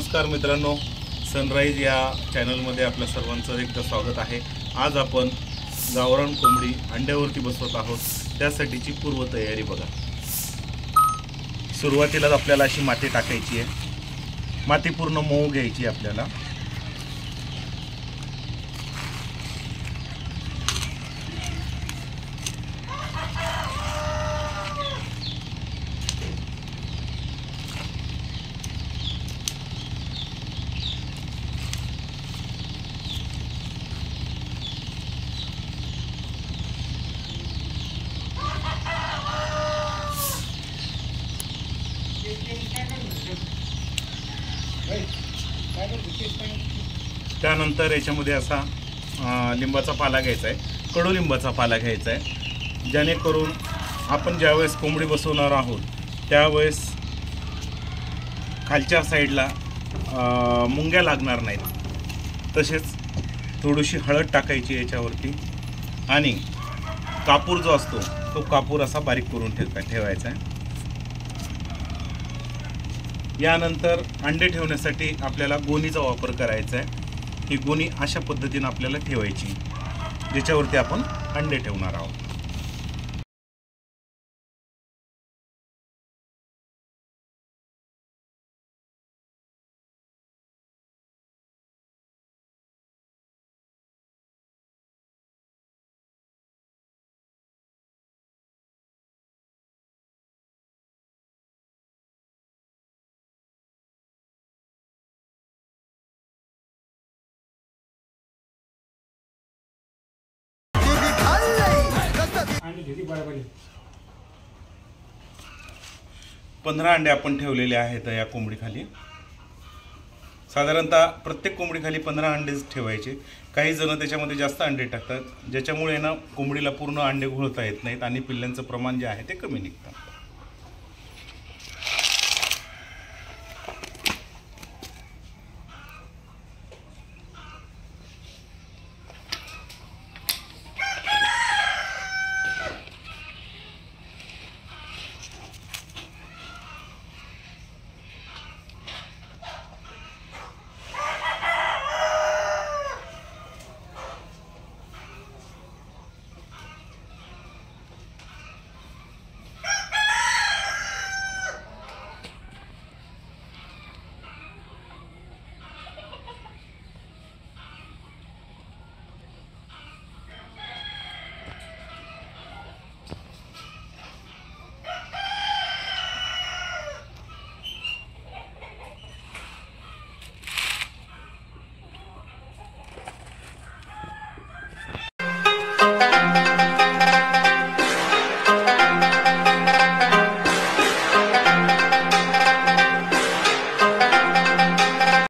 नमस्कार मित्रांनो, सनराइज या चॅनलमध्ये आपल्या सर्वांचं एकदा स्वागत आहे। आज आपण गावरान कोंबडी अंड्यावरती बसवत आहोत, त्यासाठीची पूर्वतयारी बघा। सुरुवातीला आपल्याला अशी माती टाकायची आहे। माती पूर्ण मऊ घ्यायची आपल्याला। त्यानंतर याच्यामध्ये असा लिंबाचा पाला घ्यायचा आहे, कडुलिंबाचा पाला घ्यायचा आहे, जेणेकरून आपण ज्यावेळेस कोंबडी बसवणार आहोत त्यावेळेस खालच्या साईडला मुंग्या लागणार नाहीत। तसेच थोडीशी हळद टाकायची याच्यावरती आणि कापूर जो असतो तो कापूर असा बारीक करून ठेवायचा आहे। यानंतर अंडे ठेवण्यासाठी आपल्याला गोणीचा वापर करायचा आहे। ही गोणी अशा पद्धतीने आपल्याला ठेवायची, ज्याच्यावरती आपण अंडे ठेवणार आहोत। बरोबर 15 अंडे आपण ठेवलेले आहेत या कोंबडीखाली। साधारणतः प्रत्येक कोंबडीखाली 15 अंडेच ठेवायचे। काही जण त्याच्यामध्ये जास्त अंडे टाकतात, ज्याच्यामुळे ना कोंबडीला पूर्ण अंडे घोळता येत नाहीत आणि पिल्लांचं प्रमाण जे आहे ते कमी निघतं।